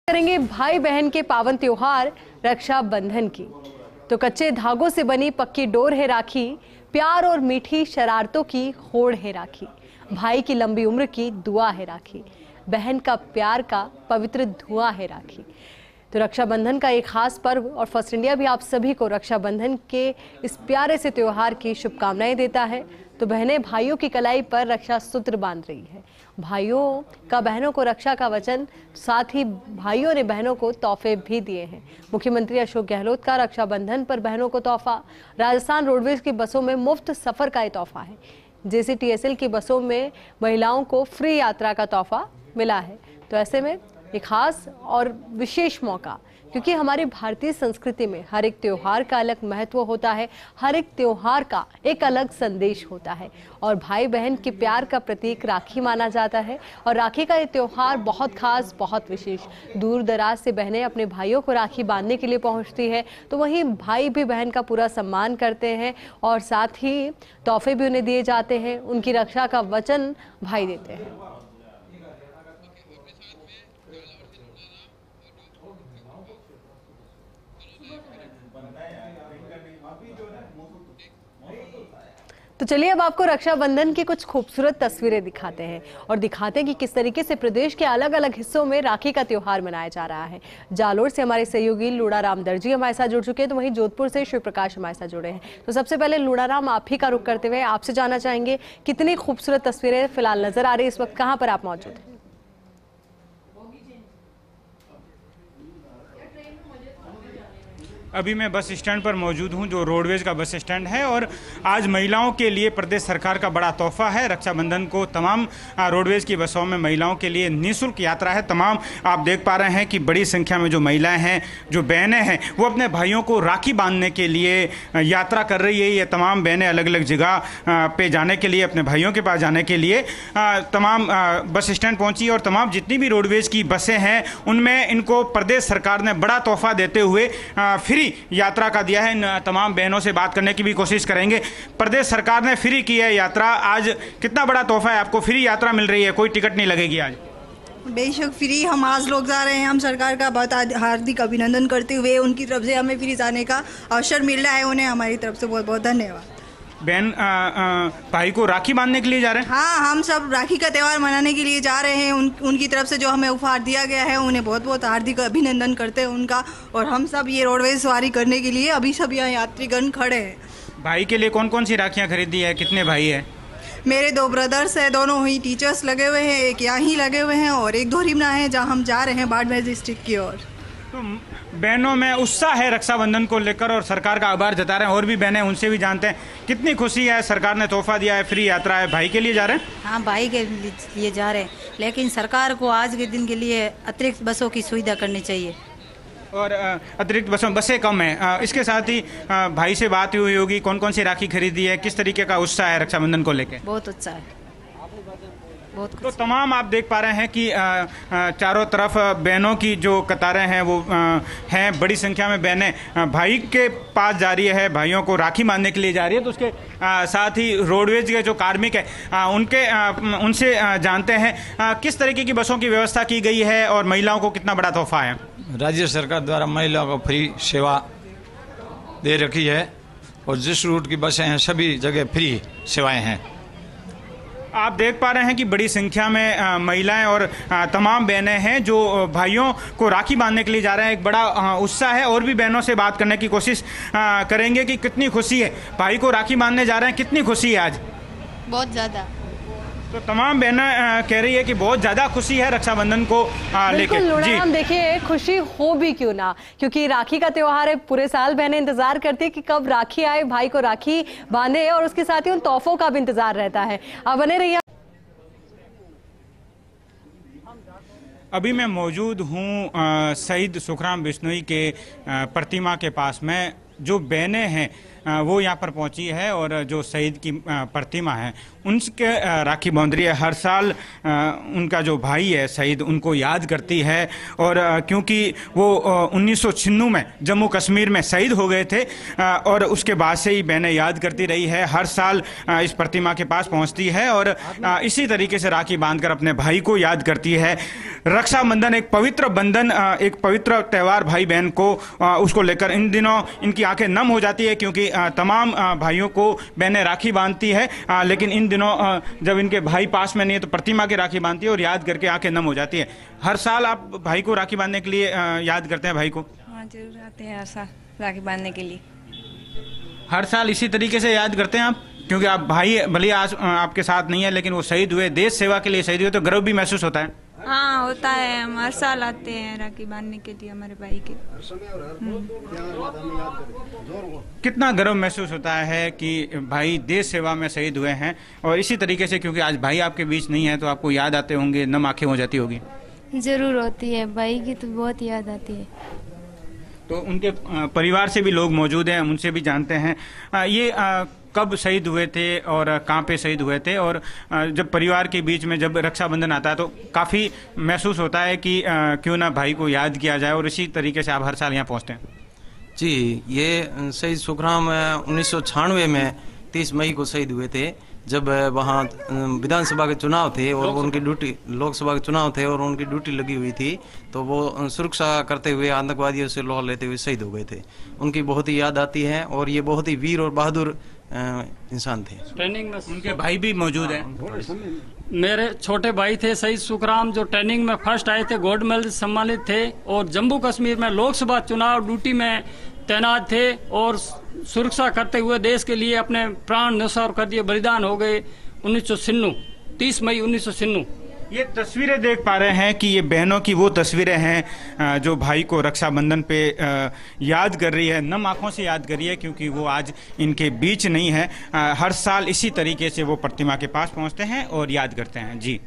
करेंगे भाई बहन के पावन त्योहार रक्षाबंधन की। तो कच्चे धागों से बनी पक्की डोर है राखी, प्यार और मीठी शरारतों की होड़ है राखी। भाई की लंबी उम्र की दुआ है राखी, बहन का प्यार का पवित्र धुआं है राखी। तो रक्षाबंधन का एक खास पर्व और फर्स्ट इंडिया भी आप सभी को रक्षाबंधन के इस प्यारे से त्योहार की शुभकामनाएं देता है। तो बहनें भाइयों की कलाई पर रक्षा सूत्र बांध रही है। भाइयों का बहनों को रक्षा का वचन, साथ ही भाइयों ने बहनों को तोहफे भी दिए हैं। मुख्यमंत्री अशोक गहलोत का रक्षाबंधन पर बहनों को तोहफा, राजस्थान रोडवेज की बसों में मुफ्त सफर का ये तोहफा है। JCTSL की बसों में महिलाओं को फ्री यात्रा का तोहफा मिला है। तो ऐसे में एक खास और विशेष मौका, क्योंकि हमारी भारतीय संस्कृति में हर एक त्योहार का अलग महत्व होता है, हर एक त्योहार का एक अलग संदेश होता है और भाई बहन के प्यार का प्रतीक राखी माना जाता है। और राखी का ये त्योहार बहुत खास, बहुत विशेष। दूर दराज से बहनें अपने भाइयों को राखी बांधने के लिए पहुंचती है, तो वहीं भाई भी बहन का पूरा सम्मान करते हैं और साथ ही तोहफे भी उन्हें दिए जाते हैं। उनकी रक्षा का वचन भाई देते हैं। तो चलिए अब आपको रक्षाबंधन की कुछ खूबसूरत तस्वीरें दिखाते हैं और दिखाते हैं कि किस तरीके से प्रदेश के अलग अलग हिस्सों में राखी का त्योहार मनाया जा रहा है। जालोर से हमारे सहयोगी लूड़ाराम दर्जी हमारे साथ जुड़ चुके हैं, तो वहीं जोधपुर से शिव प्रकाश हमारे साथ जुड़े हैं। तो सबसे पहले लूड़ाराम, आप ही का रुख करते हुए आपसे जानना चाहेंगे, कितनी खूबसूरत तस्वीरें फिलहाल नजर आ रही है, इस वक्त कहाँ पर आप मौजूद हैं? अभी मैं बस स्टैंड पर मौजूद हूं, जो रोडवेज का बस स्टैंड है, और आज महिलाओं के लिए प्रदेश सरकार का बड़ा तोहफा है। रक्षाबंधन को तमाम रोडवेज की बसों में महिलाओं के लिए निःशुल्क यात्रा है। तमाम आप देख पा रहे हैं कि बड़ी संख्या में जो महिलाएं हैं, जो बहनें हैं, वो अपने भाइयों को राखी बांधने के लिए यात्रा कर रही है। ये तमाम बहनें अलग अलग जगह पे जाने के लिए, अपने भाइयों के पास जाने के लिए तमाम बस स्टैंड पहुँची और तमाम जितनी भी रोडवेज की बसें हैं उनमें इनको प्रदेश सरकार ने बड़ा तोहफा देते हुए फ्री यात्रा का दिया है। इन तमाम बहनों से बात करने की भी कोशिश करेंगे। प्रदेश सरकार ने फ्री की है यात्रा, आज कितना बड़ा तोहफा है आपको? फ्री यात्रा मिल रही है, कोई टिकट नहीं लगेगी आज? बेशक फ्री, हम आज लोग जा रहे हैं। हम सरकार का बहुत हार्दिक अभिनंदन करते हुए उनकी तरफ से हमें फ्री जाने का अवसर मिल रहा है, उन्हें हमारी तरफ से बहुत बहुत धन्यवाद। बहन भाई को राखी बांधने के लिए जा रहे हैं? हाँ, हम सब राखी का त्यौहार मनाने के लिए जा रहे हैं। उनकी तरफ से जो हमें उपहार दिया गया है, उन्हें बहुत बहुत हार्दिक अभिनंदन करते हैं उनका। और हम सब ये रोडवेज सवारी करने के लिए अभी सब यहाँ यात्रीगण खड़े हैं। भाई के लिए कौन कौन सी राखियाँ खरीदी है? कितने भाई है? मेरे 2 ब्रदर्स हैं, दोनों ही टीचर्स लगे हुए हैं, एक यहाँ ही लगे हुए हैं और एक धोरीमना है जहाँ हम जा रहे हैं बाड़मेर डिस्ट्रिक्ट की ओर। तो बहनों में उत्साह है रक्षाबंधन को लेकर और सरकार का आभार जता रहे हैं। और भी बहनें, उनसे भी जानते हैं कितनी खुशी है। सरकार ने तोहफा दिया है, फ्री यात्रा है, भाई के लिए जा रहे हैं? हाँ, भाई के लिए जा रहे हैं, लेकिन सरकार को आज के दिन के लिए अतिरिक्त बसों की सुविधा करनी चाहिए। और अतिरिक्त बसें कम हैं। इसके साथ ही भाई से बात हुई होगी, कौन कौन सी राखी खरीदी है, किस तरीके का उत्साह है रक्षाबंधन को लेकर? बहुत उत्साह है, बहुत। तो तमाम आप देख पा रहे हैं कि चारों तरफ बहनों की जो कतारें हैं वो हैं। बड़ी संख्या में बहनें भाई के पास जा रही है, भाइयों को राखी बांधने के लिए जा रही है। तो उसके साथ ही रोडवेज के जो कार्मिक हैं उनसे जानते हैं किस तरीके की बसों की व्यवस्था की गई है और महिलाओं को कितना बड़ा तोहफा है। राज्य सरकार द्वारा महिलाओं को फ्री सेवा दे रखी है और जिस रूट की बसें हैं सभी जगह फ्री सेवाएं हैं। आप देख पा रहे हैं कि बड़ी संख्या में महिलाएं और तमाम बहनें हैं जो भाइयों को राखी बांधने के लिए जा रहे हैं। एक बड़ा उत्साह है। और भी बहनों से बात करने की कोशिश करेंगे कि कितनी खुशी है, भाई को राखी बांधने जा रहे हैं, कितनी खुशी है आज? बहुत ज़्यादा। तो तमाम बहनें कह रही है कि बहुत ज़्यादा खुशी है रक्षाबंधन को लेकर। जी, हम देखिए, खुशी हो भी क्यों ना, क्योंकि राखी का त्योहार है। पूरे साल बहनें इंतजार करती है कि कब राखी आए, भाई को राखी बांधे, और उसके साथ ही उन तोहफों का भी इंतजार रहता है। अब बने रहिए। अभी मैं मौजूद हूँ शहीद सुखराम बिश्नोई के प्रतिमा के पास में। जो बहनें हैं वो यहाँ पर पहुँची है और जो शहीद की प्रतिमा है उनके राखी बांध रही है। हर साल उनका जो भाई है शहीद उनको याद करती है और क्योंकि वो 1996 में जम्मू कश्मीर में शहीद हो गए थे और उसके बाद से ही बहनें याद करती रही है। हर साल इस प्रतिमा के पास पहुँचती है और इसी तरीके से राखी बांधकर अपने भाई को याद करती है। रक्षाबंधन एक पवित्र बंधन, एक पवित्र त्यौहार भाई बहन को उसको लेकर इन दिनों इनकी आंखें नम हो जाती है क्योंकि तमाम भाइयों को बहनें राखी बांधती है, लेकिन इन दिनों जब इनके भाई पास में नहीं है तो प्रतिमा की राखी बांधती है और याद करके आंखें नम हो जाती है। हर साल आप भाई को राखी बांधने के लिए याद करते हैं भाई को? हाँ, जरूर आते हैं हर साल राखी बांधने के लिए। हर साल इसी तरीके से याद करते हैं आप? क्योंकि आप भाई भले आज आपके साथ नहीं है लेकिन वो शहीद हुए, देश सेवा के लिए शहीद हुए, तो गर्व भी महसूस होता है? हाँ होता है, हम हर साल आते हैं राखी बांधने के लिए हमारे भाई के। कितना गर्व महसूस होता है कि भाई देश सेवा में शहीद हुए हैं और इसी तरीके से क्योंकि आज भाई आपके बीच नहीं है तो आपको याद आते होंगे, नम आंखें हो जाती होगी? जरूर होती है, भाई की तो बहुत याद आती है। तो उनके परिवार से भी लोग मौजूद हैं, हम उनसे भी जानते हैं ये कब शहीद हुए थे और कहाँ पे शहीद हुए थे। और जब परिवार के बीच में जब रक्षाबंधन आता है तो काफ़ी महसूस होता है कि क्यों ना भाई को याद किया जाए और इसी तरीके से आप हर साल यहाँ पहुँचते हैं। जी, ये शहीद सुखराम 1996 में 30 मई को शहीद हुए थे जब वहाँ विधानसभा के चुनाव थे और उनकी ड्यूटी, लोकसभा के चुनाव थे और उनकी ड्यूटी लगी हुई थी, तो वो सुरक्षा करते हुए आतंकवादियों से लॉ लेते हुए शहीद हो गए थे। उनकी बहुत ही याद आती है और ये बहुत ही वीर और बहादुर इंसान थे। ट्रेनिंग में उनके भाई भी मौजूद हैं। मेरे छोटे भाई थे शहीद सुखराम, जो ट्रेनिंग में फर्स्ट आए थे, गोल्ड मेडल सम्मानित थे और जम्मू कश्मीर में लोकसभा चुनाव ड्यूटी में तैनात थे और सुरक्षा करते हुए देश के लिए अपने प्राण न्यौछावर कर दिए, बलिदान हो गए 1996, 30 मई 1996। ये तस्वीरें देख पा रहे हैं कि ये बहनों की वो तस्वीरें हैं जो भाई को रक्षाबंधन पे याद कर रही है, नम आंखों से याद कर रही है क्योंकि वो आज इनके बीच नहीं है। हर साल इसी तरीके से वो प्रतिमा के पास पहुंचते हैं और याद करते हैं। जी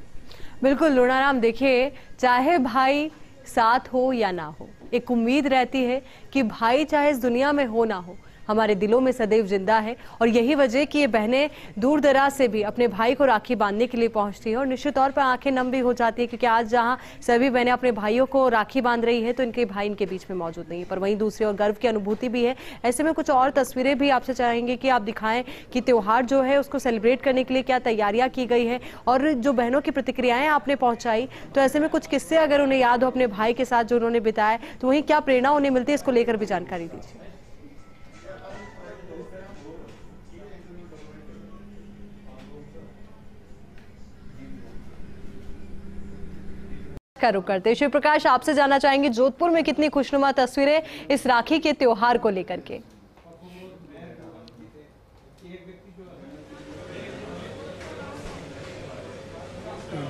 बिल्कुल लुणाराम, देखिए चाहे भाई साथ हो या ना हो, एक उम्मीद रहती है कि भाई चाहे इस दुनिया में हो ना हो, हमारे दिलों में सदैव जिंदा है। और यही वजह कि ये बहनें दूर दराज से भी अपने भाई को राखी बांधने के लिए पहुंचती हैं और निश्चित तौर पर आंखें नम भी हो जाती है क्योंकि आज जहां सभी बहनें अपने भाइयों को राखी बांध रही है तो इनके भाई इनके बीच में मौजूद नहीं है, पर वहीं दूसरी और गर्व की अनुभूति भी है। ऐसे में कुछ और तस्वीरें भी आपसे चाहेंगे कि आप दिखाएं कि त्योहार जो है उसको सेलिब्रेट करने के लिए क्या तैयारियां की गई है और जो बहनों की प्रतिक्रियाएं आपने पहुंचाई, तो ऐसे में कुछ किस्से अगर उन्हें याद हो अपने भाई के साथ जो उन्होंने बिताए तो वहीं क्या प्रेरणा उन्हें मिलती है, इसको लेकर भी जानकारी दीजिए। का रुख करते शिव प्रकाश, आपसे जानना चाहेंगे जोधपुर में कितनी खुशनुमा तस्वीरें इस राखी के त्योहार को लेकर के?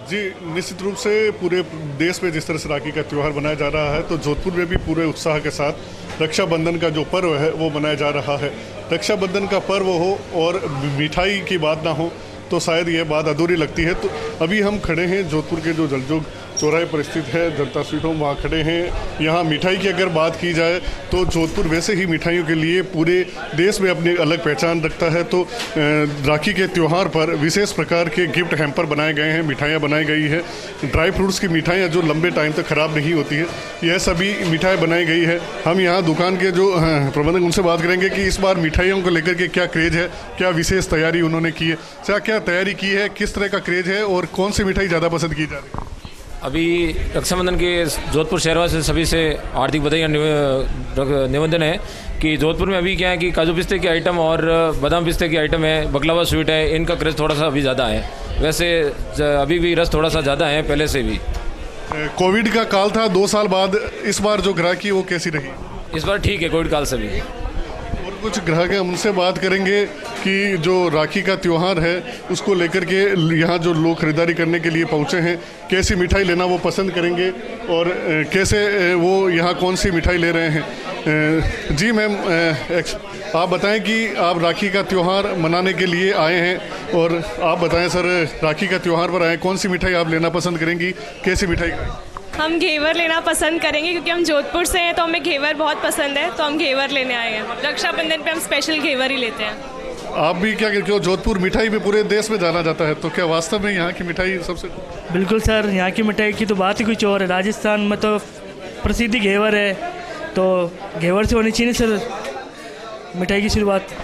जी, निश्चित रूप से पूरे देश में जिस तरह से राखी का त्यौहार मनाया जा रहा है तो जोधपुर में भी पूरे उत्साह के साथ रक्षाबंधन का जो पर्व है वो मनाया जा रहा है। रक्षाबंधन का पर्व हो और मिठाई की बात ना हो तो शायद ये बात अधूरी लगती है। तो अभी हम खड़े हैं जोधपुर के जो जलजोग चौराहे पर स्थित है जनता स्वीट होम, वहाँ खड़े हैं। यहाँ मिठाई की अगर बात की जाए तो जोधपुर वैसे ही मिठाइयों के लिए पूरे देश में अपनी अलग पहचान रखता है। तो राखी के त्यौहार पर विशेष प्रकार के गिफ्ट हैम्पर बनाए गए हैं, मिठाइयाँ बनाई गई है। ड्राई फ्रूट्स की मिठाइयाँ जो लंबे टाइम तक ख़राब नहीं होती है, यह सभी मिठाई बनाई गई है। हम यहाँ दुकान के जो प्रबंधक उनसे बात करेंगे कि इस बार मिठाइयों को लेकर के क्या क्रेज है, क्या विशेष तैयारी उन्होंने की है, क्या तैयारी की है, किस तरह का क्रेज है और कौन सी मिठाई ज़्यादा पसंद की जा रही है? अभी रक्षाबंधन के जोधपुर शहरवासी सभी से हार्दिक बधाई निवेदन है कि जोधपुर में अभी क्या है कि काजू पिस्ते के आइटम और बादाम पिस्ते के आइटम है, बकलावा स्वीट है, इनका क्रेज थोड़ा सा अभी ज़्यादा है। वैसे अभी भी रस थोड़ा सा ज़्यादा है पहले से भी। कोविड का काल था 2 साल बाद, इस बार जो ग्राहकी वो कैसी रही? इस बार ठीक है कोविड काल से भी। और कुछ ग्राहक हैं, उनसे बात करेंगे कि जो राखी का त्यौहार है उसको लेकर के यहाँ जो लोग खरीदारी करने के लिए पहुँचे हैं, कैसी मिठाई लेना वो पसंद करेंगे और कैसे वो यहाँ कौन सी मिठाई ले रहे हैं। जी मैम, आप बताएं कि आप राखी का त्यौहार मनाने के लिए आए हैं और आप बताएं सर, राखी का त्यौहार पर आए, कौन सी मिठाई आप लेना पसंद करेंगी, कैसी मिठाई? हम घेवर लेना पसंद करेंगे क्योंकि हम जोधपुर से हैं तो हमें घेवर बहुत पसंद है, तो हम घेवर लेने आए हैं। रक्षाबंधन पे हम स्पेशल घेवर ही लेते हैं। आप भी क्या कहते हो, जोधपुर मिठाई में पूरे देश में जाना जाता है, तो क्या वास्तव में यहाँ की मिठाई सबसे? बिल्कुल सर, यहाँ की मिठाई की तो बात ही कुछ और है। राजस्थान में तो प्रसिद्ध घेवर है, तो घेवर से होनी चाहिए सर मिठाई की शुरुआत।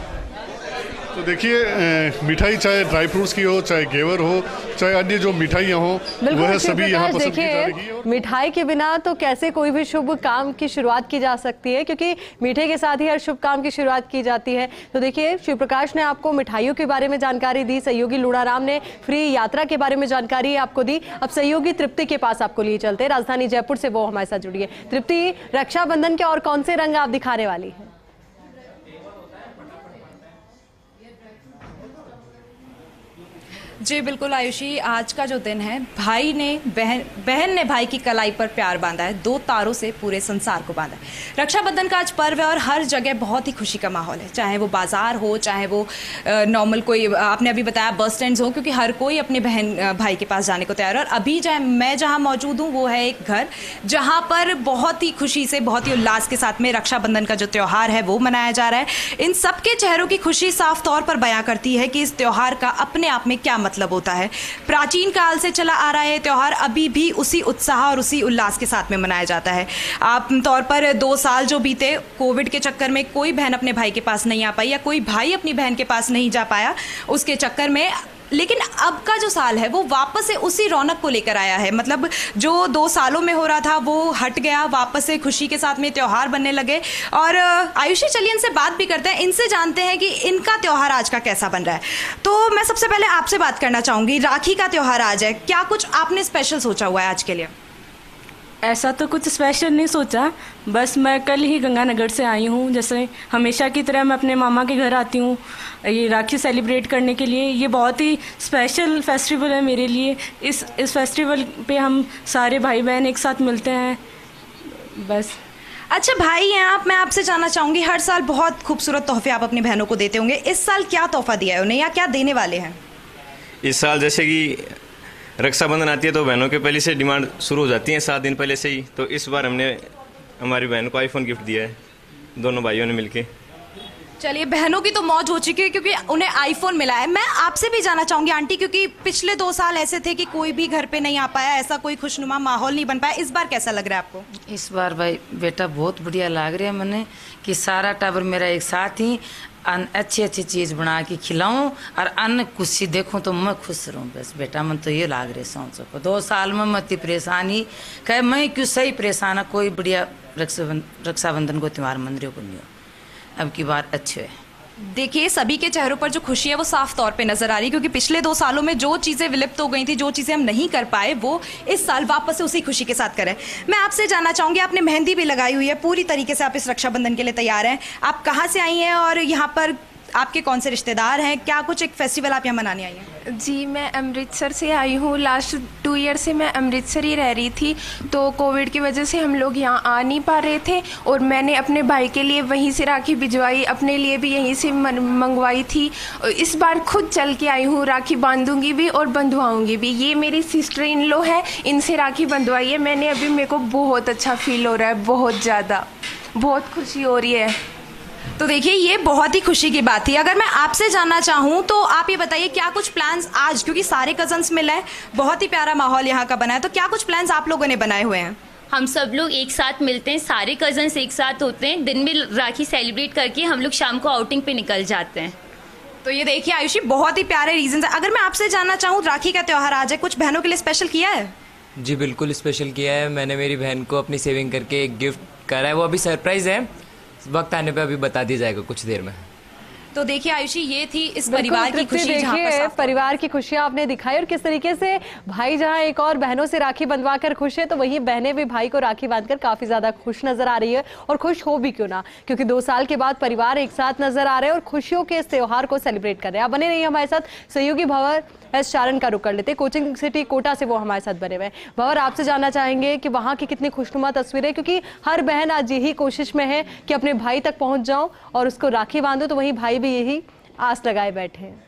तो देखिए मिठाई चाहे ड्राई फ्रूट्स की हो, चाहे घेवर हो, चाहे अन्य जो मिठाइयाँ हो, वह सभी यहाँ पसंद की जा रही है। मिठाई के बिना तो कैसे कोई भी शुभ काम की शुरुआत की जा सकती है, क्योंकि मीठे के साथ ही हर शुभ काम की शुरुआत की जाती है। तो देखिए शिव प्रकाश ने आपको मिठाइयों के बारे में जानकारी दी, सहयोगी लूणाराम ने फ्री यात्रा के बारे में जानकारी आपको दी। अब सहयोगी तृप्ति के पास आपको लिए चलते हैं, राजधानी जयपुर से वो हमारे साथ जुड़ी है। तृप्ति, रक्षाबंधन के और कौन से रंग आप दिखाने वाली है? जी बिल्कुल आयुषी, आज का जो दिन है, भाई ने बहन ने भाई की कलाई पर प्यार बांधा है, 2 तारों से पूरे संसार को बांधा है। रक्षाबंधन का आज पर्व है और हर जगह बहुत ही खुशी का माहौल है, चाहे वो बाजार हो, चाहे वो नॉर्मल कोई आपने अभी बताया बस स्टैंड्स हो, क्योंकि हर कोई अपने बहन भाई के पास जाने को तैयार है। और अभी मैं जहाँ मौजूद हूँ वो है एक घर जहाँ पर बहुत ही खुशी से, बहुत ही उल्लास के साथ में रक्षाबंधन का जो त्यौहार है वो मनाया जा रहा है। इन सबके चेहरों की खुशी साफ तौर पर बयां करती है कि इस त्यौहार का अपने आप में क्या मतलब होता है। प्राचीन काल से चला आ रहा है त्यौहार, अभी भी उसी उत्साह और उसी उल्लास के साथ में मनाया जाता है। आम तौर पर 2 साल जो बीते कोविड के चक्कर में कोई बहन अपने भाई के पास नहीं आ पाई या कोई भाई अपनी बहन के पास नहीं जा पाया उसके चक्कर में, लेकिन अब का जो साल है वो वापस से उसी रौनक को लेकर आया है। मतलब जो 2 सालों में हो रहा था वो हट गया, वापस से खुशी के साथ में त्यौहार बनने लगे। और आयुषी, चलिए इनसे बात भी करते हैं, इनसे जानते हैं कि इनका त्यौहार आज का कैसा बन रहा है। तो मैं सबसे पहले आपसे बात करना चाहूँगी, राखी का त्यौहार आज है, क्या कुछ आपने स्पेशल सोचा हुआ है आज के लिए? ऐसा तो कुछ स्पेशल नहीं सोचा, बस मैं कल ही गंगानगर से आई हूँ। जैसे हमेशा की तरह मैं अपने मामा के घर आती हूँ ये राखी सेलिब्रेट करने के लिए। ये बहुत ही स्पेशल फेस्टिवल है मेरे लिए। इस फेस्टिवल पे हम सारे भाई बहन एक साथ मिलते हैं, बस। अच्छा भाई हैं आप, मैं आपसे जानना चाहूँगी, हर साल बहुत खूबसूरत तोहफे आप अपनी बहनों को देते होंगे, इस साल क्या तोहफा दिया है उन्हें या क्या देने वाले हैं? इस साल जैसे कि रक्षाबंधन आती है तो बहनों के पहले से डिमांड शुरू हो जाती है 7 दिन पहले से ही, तो इस बार हमने हमारी बहन को आईफोन गिफ्ट दिया है, दोनों भाइयों ने मिलके। चलिए, बहनों की तो मौज हो चुकी है क्योंकि उन्हें आईफोन मिला है। मैं आपसे भी जानना चाहूँगी आंटी, क्योंकि पिछले 2 साल ऐसे थे कि कोई भी घर पे नहीं आ पाया, ऐसा कोई खुशनुमा माहौल नहीं बन पाया, इस बार कैसा लग रहा है आपको? इस बार भाई बेटा बहुत बढ़िया लग रहा है मैंने कि सारा टाबर मेरा एक साथ ही अच्छी अच्छी चीज़ बना के खिलाऊं और अन्य खुशी देखूं तो मैं खुश रहूं। बस बेटा मन तो ये लाग रहे सोचो को 2 साल में मत परेशानी कहे मैं क्यों सही परेशान है, कोई बढ़िया रक्षाबंधन को त्यौहार मंदिरों को नहीं हो, अब की बार अच्छे है। देखिए सभी के चेहरों पर जो खुशी है वो साफ तौर पे नजर आ रही है, क्योंकि पिछले 2 सालों में जो चीज़ें विलुप्त हो गई थी, जो चीज़ें हम नहीं कर पाए, वो इस साल वापस से उसी खुशी के साथ करें। मैं आपसे जानना चाहूँगी, आपने मेहंदी भी लगाई हुई है, पूरी तरीके से आप इस रक्षाबंधन के लिए तैयार हैं। आप कहाँ से आई हैं और यहाँ पर आपके कौन से रिश्तेदार हैं? क्या कुछ एक फेस्टिवल आप यहाँ मनाने आई हैं? जी, मैं अमृतसर से आई हूँ। लास्ट 2 ईयर से मैं अमृतसर ही रह रही थी, तो कोविड की वजह से हम लोग यहाँ आ नहीं पा रहे थे और मैंने अपने भाई के लिए वहीं से राखी भिजवाई, अपने लिए भी यहीं से मंगवाई थी। इस बार खुद चल के आई हूँ, राखी बांधूंगी भी और बंधवाऊँगी भी। ये मेरी सिस्टर इन लॉ है, इनसे राखी बंधवाई है मैंने अभी। मेरे को बहुत अच्छा फील हो रहा है, बहुत ज़्यादा, बहुत खुशी हो रही है। तो देखिए ये बहुत ही खुशी की बात थी। अगर मैं आपसे जानना चाहूँ तो आप ये बताइए क्या कुछ प्लान्स आज, क्योंकि सारे कजन्स मिले हैं, बहुत ही प्यारा माहौल यहाँ का बना है, तो क्या कुछ प्लान्स आप लोगों ने बनाए हुए हैं? हम सब लोग एक साथ मिलते हैं, सारे कजन्स एक साथ होते हैं, दिन में राखी सेलिब्रेट करके हम लोग शाम को आउटिंग पे निकल जाते हैं। तो ये देखिए आयुषी, बहुत ही प्यारे रीजन है। अगर मैं आपसे जानना चाहूँ, राखी का त्यौहार आज है, कुछ बहनों के लिए स्पेशल किया है? जी बिल्कुल स्पेशल किया है, मैंने मेरी बहन को अपनी सेविंग करके एक गिफ्ट करा है, वो अभी सरप्राइज़ है, वक्त आने पे अभी बता दिया जाएगा कुछ देर में। तो देखिए आयुषी, ये थी इस परिवार की खुशी, देखिए परिवार की खुशियां आपने दिखाई और किस तरीके से भाई जहां एक और बहनों से राखी बंधवा कर खुश है, तो वहीं बहनें भी भाई को राखी बांधकर काफी ज्यादा खुश नजर आ रही है। और खुश हो भी क्यों ना, क्योंकि 2 साल के बाद परिवार एक साथ नजर आ रहे हैं और खुशियों के इस त्योहार को सेलिब्रेट कर रहे हैं। आप बने रहिए हमारे साथ। सहयोगी भंवर एस चारण का रुख कर लेते, कोचिंग सिटी कोटा से वो हमारे साथ बने हुए हैं। भंवर, आपसे जानना चाहेंगे कि वहाँ की कितनी खुशनुमा तस्वीरें, क्योंकि हर बहन आज यही कोशिश में है कि अपने भाई तक पहुँच जाऊँ और उसको राखी बांधो, तो वहीं भाई भी यही आस लगाए बैठे हैं।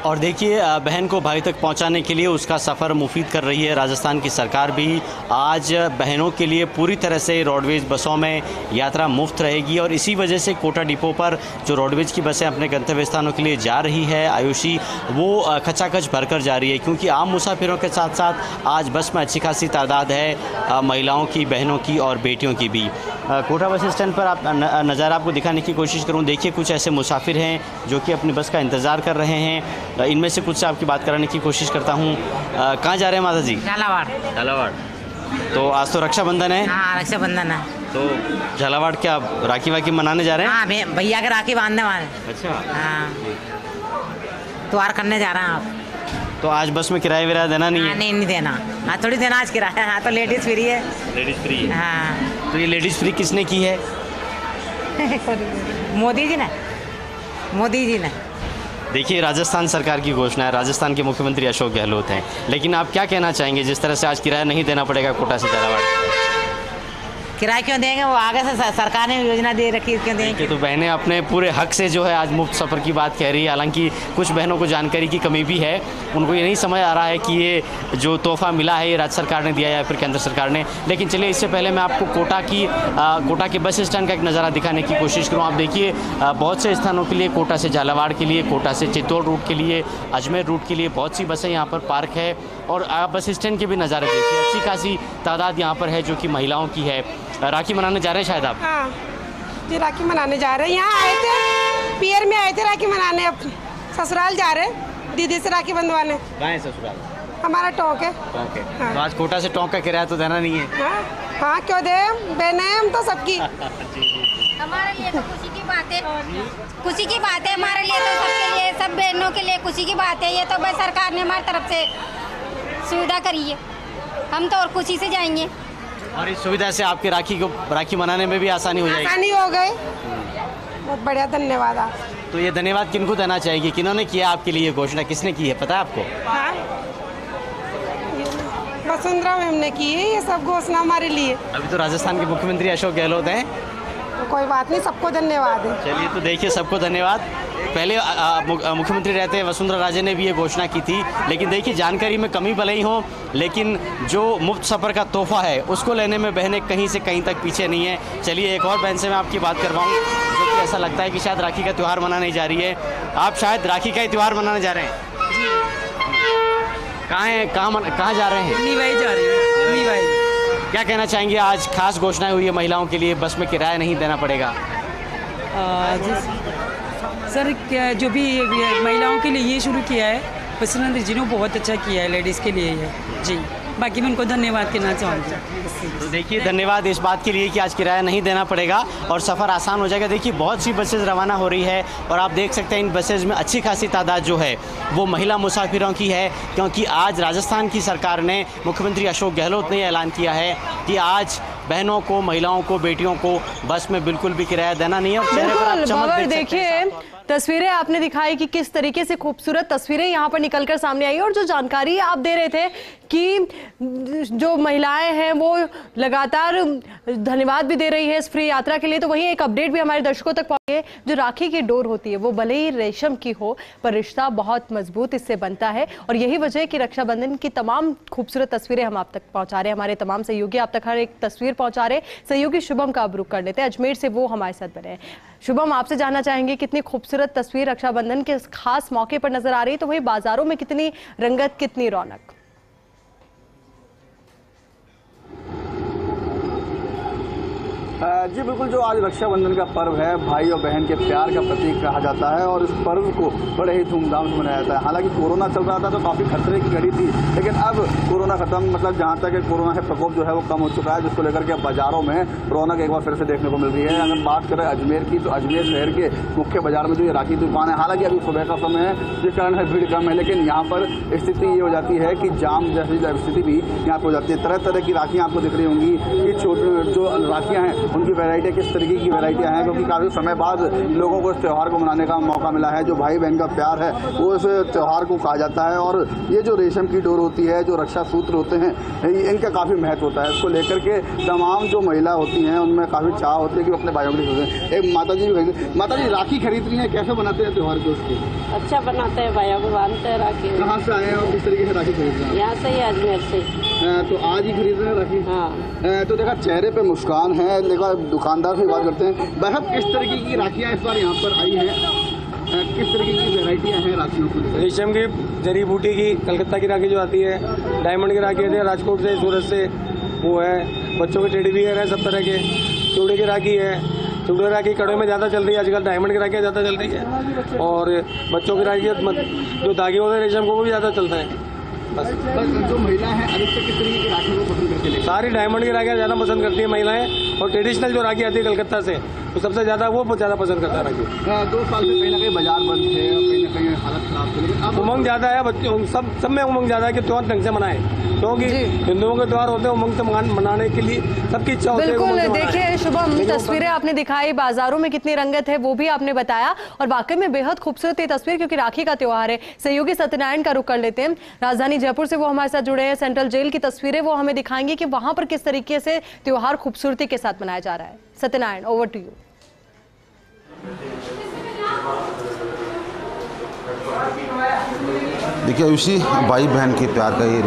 और देखिए बहन को भाई तक पहुंचाने के लिए उसका सफ़र मुफीद कर रही है राजस्थान की सरकार भी। आज बहनों के लिए पूरी तरह से रोडवेज बसों में यात्रा मुफ्त रहेगी और इसी वजह से कोटा डिपो पर जो रोडवेज की बसें अपने गंतव्य स्थानों के लिए जा रही है आयुषी, वो खचाखच भरकर जा रही है, क्योंकि आम मुसाफिरों के साथ साथ आज बस में अच्छी खासी तादाद है महिलाओं की, बहनों की और बेटियों की भी। कोटा बस स्टैंड पर आप नज़ारा आपको दिखाने की कोशिश करूँ। देखिए कुछ ऐसे मुसाफिर हैं जो कि अपनी बस का इंतज़ार कर रहे हैं। इनमें से कुछ से आपकी बात कराने की कोशिश करता हूँ। कहाँ जा रहे हैं माता जी? झालावाड़। झालावाड़। तो आज तो रक्षाबंधन है। हाँ, रक्षाबंधन है। तो झालावाड़ क्या राखी वाखी मनाने जा रहे हैं? हाँ, भैया के राखी बांधने वाले। अच्छा। हाँ, त्योहार करने जा रहे हैं आप। तो आज बस में किराया विराया देना नहीं है? नहीं देना। हाँ, थोड़ी देना आज किराया। हाँ, तो लेडीज़ फ्री है। लेडीज़ फ्री है। हाँ। तो ये लेडीज़ फ्री किसने की है? मोदी जी ने। मोदी जी ने। देखिए राजस्थान सरकार की घोषणा है, राजस्थान के मुख्यमंत्री अशोक गहलोत हैं, लेकिन आप क्या कहना चाहेंगे जिस तरह से आज किराया नहीं देना पड़ेगा कोटा से झालावाड़? किराया क्यों देंगे? वो आगे से सरकार ने योजना दे रखी है, क्यों देंगे? तो बहनें अपने पूरे हक से जो है आज मुफ्त सफ़र की बात कह रही है। हालांकि कुछ बहनों को जानकारी की कमी भी है, उनको ये नहीं समझ आ रहा है कि ये जो तोहफा मिला है ये राज्य सरकार ने दिया या फिर केंद्र सरकार ने। लेकिन चलिए इससे पहले मैं आपको कोटा के बस स्टैंड का एक नज़ारा दिखाने की कोशिश करूँ। आप देखिए बहुत से स्थानों के लिए, कोटा से झालावाड़ के लिए, कोटा से चित्तौड़ रूट के लिए, अजमेर रूट के लिए बहुत सी बसें यहाँ पर पार्क है। और आप बस स्टैंड के भी नज़ारे देखिए, अच्छी खासी तादाद यहाँ पर है जो कि महिलाओं की है। राखी मनाने जा रहे हैं शायद आप? हाँ जी, राखी मनाने जा रहे हैं। यहाँ आए थे, पियर में आए थे राखी मनाने, अब ससुराल जा रहे हैं दीदी से राखी बंधवाने। कहाँ है ससुराल? हमारा टोंक है। टोंक है। हाँ। तो आज कोटा से टोंक का किराया तो देना नहीं है? हाँ, क्यों दे, बहने हम तो सबकी। हमारे लिए तो खुशी की बात है, खुशी की बात है हमारे लिए, तो सबके लिए, सब बहनों के लिए खुशी की बात है। ये तो भाई सरकार ने हमारी तरफ से सुविधा करी है, हम तो और खुशी से जाएंगे। और इस सुविधा से आपके राखी मनाने में भी आसानी हो जाएगी? आसानी हो गई। बहुत बढ़िया, धन्यवाद आप। तो ये धन्यवाद किनको देना चाहेगी? किन्होंने किया आपके लिए घोषणा, किसने की है पता है आपको? हाँ, वसुंधरा मैम ने की है ये सब घोषणा हमारे लिए। अभी तो राजस्थान के मुख्यमंत्री अशोक गहलोत हैं। तो कोई बात नहीं, सबको धन्यवाद है। चलिए तो देखिए सबको धन्यवाद। पहले मुख्यमंत्री रहते वसुंधरा राजे ने भी ये घोषणा की थी, लेकिन देखिए जानकारी में कमी भले ही हो, लेकिन जो मुफ्त सफ़र का तोहफा है उसको लेने में बहनें कहीं से कहीं तक पीछे नहीं है। चलिए एक और बहन से मैं आपकी बात करवाऊँ जो कि ऐसा लगता है कि शायद राखी का त्यौहार मनाने जा रही है। आप शायद राखी का ही त्यौहार मनाने जा रहे हैं? कहाँ जा रहे हैं? निवाई जा रहे हैं। निवाई। क्या कहना चाहेंगे, आज खास घोषणाएं हुई है महिलाओं के लिए, बस में किराया नहीं देना पड़ेगा? सर क्या जो भी महिलाओं के लिए ये शुरू किया है प्रधानमंत्री जी ने बहुत अच्छा किया है लेडीज़ के लिए है जी। बाकी मैं उनको धन्यवाद कहना चाहूँगी। तो देखिए धन्यवाद इस बात के लिए कि आज किराया नहीं देना पड़ेगा और सफ़र आसान हो जाएगा। देखिए बहुत सी बसेज रवाना हो रही है और आप देख सकते हैं इन बसेज में अच्छी खासी तादाद जो है वो महिला मुसाफिरों की है, क्योंकि आज राजस्थान की सरकार ने, मुख्यमंत्री अशोक गहलोत ने ऐलान किया है कि आज बहनों को, महिलाओं को, बेटियों को बस में बिल्कुल भी किराया देना नहीं है। और चेहरे पर आप चमक देखिए तस्वीरें आपने दिखाई कि किस तरीके से खूबसूरत तस्वीरें यहाँ पर निकलकर सामने आई और जो जानकारी आप दे रहे थे कि जो महिलाएं हैं वो लगातार धन्यवाद भी दे रही है इस फ्री यात्रा के लिए, तो वहीं एक अपडेट भी हमारे दर्शकों तक पहुंची है। जो राखी की डोर होती है वो भले ही रेशम की हो पर रिश्ता बहुत मजबूत इससे बनता है और यही वजह है कि रक्षाबंधन की तमाम खूबसूरत तस्वीरें हम आप तक पहुंचा रहे हैं। हमारे तमाम सहयोगी आप तक हर एक तस्वीर पहुंचा रहे। सहयोगी शुभम का अब रुख कर लेते हैं अजमेर से, वो हमारे साथ बने हैं। शुभम, आपसे जानना चाहेंगे कितनी खूबसूरत तस्वीर रक्षाबंधन के खास मौके पर नजर आ रही है, तो वही बाजारों में कितनी रंगत, कितनी रौनक? जी बिल्कुल, जो आज रक्षाबंधन का पर्व है, भाई और बहन के प्यार का प्रतीक कहा जाता है और इस पर्व को बड़े ही धूमधाम से मनाया जाता है। हालांकि कोरोना चल रहा था तो काफ़ी खतरे की घड़ी थी, लेकिन अब कोरोना खत्म, मतलब जहां तक कोरोना का प्रकोप जो है वो कम हो चुका है, जिसको लेकर के बाजारों में रौनक एक बार फिर से देखने को मिल रही है। अगर बात करें अजमेर की, तो अजमेर शहर के मुख्य बाजार में जो ये राखी दुकान है, हालांकि अभी सुबह का समय है जिस कारण है भीड़ कम है, लेकिन यहाँ पर स्थिति ये हो जाती है कि जाम जैसी स्थिति भी यहाँ पर हो जाती है। तरह तरह की राखियाँ आपको दिख रही होंगी कि छोटे जो राखियाँ हैं उनकी की वैरायटी किस तरीके की वैरायटियाँ हैं, क्योंकि काफ़ी समय बाद लोगों को इस त्यौहार को मनाने का मौका मिला है। जो भाई बहन का प्यार है वो इस त्यौहार को कहा जाता है। और ये जो रेशम की डोर होती है, जो रक्षा सूत्र होते हैं, इनका काफ़ी महत्व होता है। इसको लेकर के तमाम जो महिला होती हैं उनमें काफ़ी चाह होती है कि वो अपने भाइयों के लिए सोचें। एक माता जी भी खरीद, माता जी राखी खरीद रही हैं, कैसे बनाते हैं त्यौहार को? उसको अच्छा बनाते हैं, भाइयों को बांधते हैं राखी। कहाँ से आए हैं और किस तरीके से राखी खरीद रहे हैं? यहाँ से ही, अजमेर से। तो आज ही खरीद रहे हैं राखी? हाँ। तो देखा चेहरे पे मुस्कान है। देखा दुकानदार से बात करते हैं, बहन किस तरीके की राखियाँ इस बार यहाँ पर आई हैं, किस तरीके की वैरायटियाँ हैं राखियों की? रेशम की, जड़ी बूटी की, कलकत्ता की राखी जो आती है, डायमंड की राखी आती है राजकोट से, सूरत से, वो है। बच्चों के टेडी बियर है सब तरह के। चूड़े की राखी है, चूड़े राखी कड़े में ज़्यादा चल रही है आजकल। डायमंड की राखियाँ ज़्यादा चल रही है। और बच्चों की राखी जो धागे होते हैं रेशम को, वो भी ज़्यादा चलता है। बस जो महिला है अधिकतर किस तरीके की राखी को पसंद करती है? सारी डायमंड की राखियाँ ज़्यादा पसंद करती है महिलाएं। और ट्रेडिशनल जो राखी आती है कलकत्ता से, तो सबसे ज़्यादा वो ज़्यादा पसंद करता है राखी। 2 साल से कहीं ना कहीं बाजार बंद थे, कहीं ना कहीं हालत खराब थी, लेकिन अब उमंग ज़्यादा है बच्चों, सब में उमंग ज़्यादा है कि त्यौहार ढंग से मनाएं, क्योंकि हिंदुओं के त्यौहार होते हैं उमंग से मनाने के लिए सबकी इच्छा होती है। बिल्कुल, देखिए शुभम, तस्वीरें आपने दिखाई, बाजारों में कितनी रंगत है वो भी आपने बताया, और वाकई में बेहद खूबसूरत ये तस्वीर, क्योंकि राखी का त्योहार है। सहयोगी सत्यनारायण का रुख कर लेते हैं, राजधानी जयपुर से वो हमारे साथ जुड़े हैं। सेंट्रल जेल की तस्वीरें वो हमें दिखाएंगे कि वहां पर किस तरीके से त्योहार खूबसूरती के साथ मनाया जा रहा है। Satyanarayan, over to you. देखिए आयुषी, भाई बहन के प्यार का ये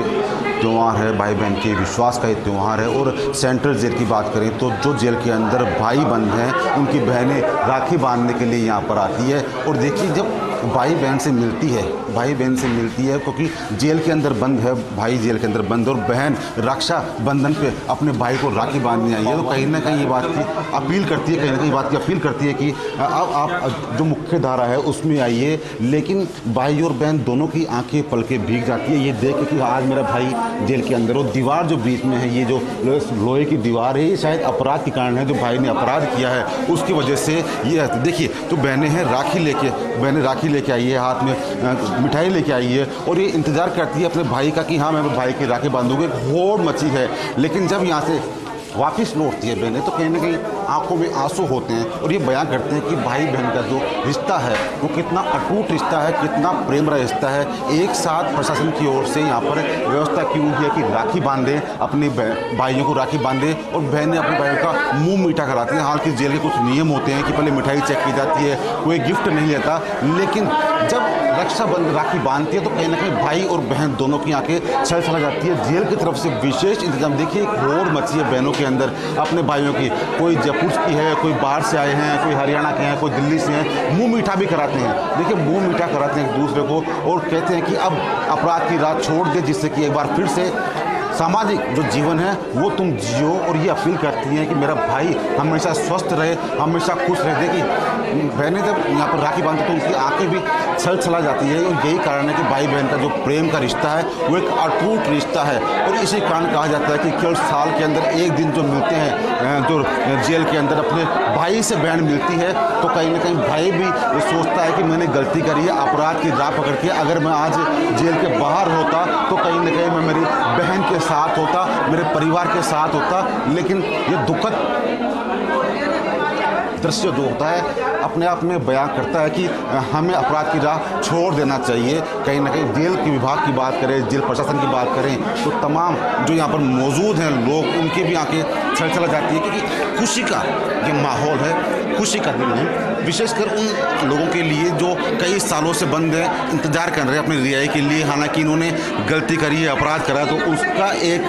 त्यौहार है, भाई बहन के विश्वास का ये त्यौहार है। और सेंट्रल जेल की बात करें तो जो जेल के अंदर भाई बंद हैं उनकी बहनें राखी बांधने के लिए यहाँ पर आती है। और देखिए जब भाई बहन से मिलती है, भाई बहन से मिलती है, क्योंकि जेल के अंदर बंद है, भाई जेल के अंदर बंद, और बहन रक्षा बंधन पे अपने भाई को राखी बांधने आई है, तो कहीं ना कहीं ये बात की अपील करती है, कहीं ना कहीं बात की अपील करती है कि अब आप जो मुख्य धारा है उसमें आइए। लेकिन भाई और बहन दोनों की आंखें पलके भीग जाती है ये देख के कि आज मेरा भाई जेल के अंदर। और दीवार जो बीच में है, ये जो लोहे की दीवार है, ये शायद अपराध के कारण है, जो भाई ने अपराध किया है उसकी वजह से ये। देखिए तो बहनें हैं राखी लेके आई है, हाथ में मिठाई लेके आई है, और ये इंतज़ार करती है अपने भाई का कि हाँ मैं भाई की राखी बांधूंगी। होड़ मची है, लेकिन जब यहाँ से वापस लौटती है बहनें तो कहीं ना कहीं आंखों में आंसू होते हैं, और ये बयां करते हैं कि भाई बहन का जो रिश्ता है वो कितना अटूट रिश्ता है, कितना प्रेम भरा रिश्ता है। एक साथ प्रशासन की ओर से यहाँ पर व्यवस्था की हुई है कि राखी बांधें, अपने भाइयों को राखी बांधें, और बहनें अपने भाइयों का मुंह मीठा कराती हैं। हालांकि जेल के कुछ नियम होते हैं कि पहले मिठाई चेक की जाती है, कोई गिफ्ट नहीं लेता, लेकिन जब रक्षाबंधन राखी बांधती है तो कहीं ना कहीं भाई और बहन दोनों की आंखें छल छला जाती है। जेल की तरफ से विशेष इंतजाम, देखिए एक होड़ मची है बहनों के अंदर अपने भाइयों की। कोई जयपुर की है, कोई बाहर से आए हैं, कोई हरियाणा के हैं, कोई दिल्ली से हैं, मुंह मीठा भी कराते हैं। देखिए मुंह मीठा कराते हैं एक दूसरे को, और कहते हैं कि अब अपराध की राह छोड़ दे, जिससे कि एक बार फिर से सामाजिक जो जीवन है वो तुम जियो। और ये अपील करती हैं कि मेरा भाई हमेशा स्वस्थ रहे, हमेशा खुश रहे। देखिए बहनें जब यहाँ पर राखी बांधती तो उनकी आंखें भी छल छला जाती है, और यही कारण है कि भाई बहन का जो प्रेम का रिश्ता है वो एक अटूट रिश्ता है। और इसी कारण कहा जाता है कि केवल साल के अंदर एक दिन जो मिलते हैं, जो जेल के अंदर अपने भाई से बहन मिलती है, तो कहीं ना कहीं भाई भी सोचता है कि मैंने गलती करी है, अपराध की राह पकड़ के अगर मैं आज जेल के बाहर होता तो कहीं ना कहीं मैं मेरी बहन के साथ होता, मेरे परिवार के साथ होता। लेकिन ये दुखद दृश्य जो होता है अपने आप में बयां करता है कि हमें अपराध की राह छोड़ देना चाहिए। कहीं ना कहीं जेल के विभाग की बात करें, जेल प्रशासन की बात करें, तो तमाम जो यहाँ पर मौजूद हैं लोग, उनकी भी आंखें छल छला जाती है, क्योंकि खुशी का ये माहौल है, खुशी का दिन है, विशेषकर उन लोगों के लिए जो कई सालों से बंद हैं, इंतजार कर रहे हैं अपनी रिहाई के लिए। हालांकि इन्होंने गलती करी है, अपराध करा, तो उसका एक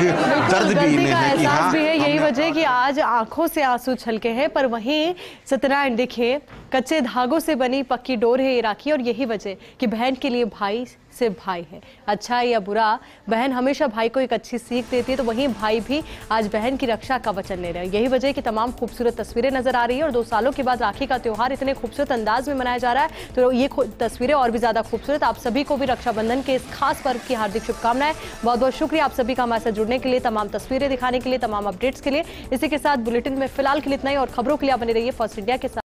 दर्द भी इन्हें है कि हाँ, यही वजह कि आज आंखों से आंसू छलके हैं। पर वहीं सत्यनारायण देखिए, कच्चे धागों से बनी पक्की डोर है ये राखी, और यही वजह कि बहन के लिए भाई से भाई है। अच्छा या बुरा, बहन हमेशा भाई को एक अच्छी सीख देती है, तो वहीं भाई भी आज बहन की रक्षा का वचन ले रहे हैं। यही वजह कि तमाम खूबसूरत तस्वीरें नजर आ रही है, और 2 सालों के बाद राखी का त्योहार इतने खूबसूरत अंदाज में मनाया जा रहा है, तो ये तस्वीरें और भी ज्यादा खूबसूरत। आप सभी को भी रक्षाबंधन के इस खास पर्व की हार्दिक शुभकामनाएं। बहुत बहुत शुक्रिया आप सभी का हमारे साथ जुड़ने के लिए, तमाम तस्वीरें दिखाने के लिए, तमाम अपडेट्स के लिए। इसी के साथ बुलेटिन में फिलहाल के लिए इतना ही, और खबरों के लिए बने रहिए फर्स्ट इंडिया के साथ।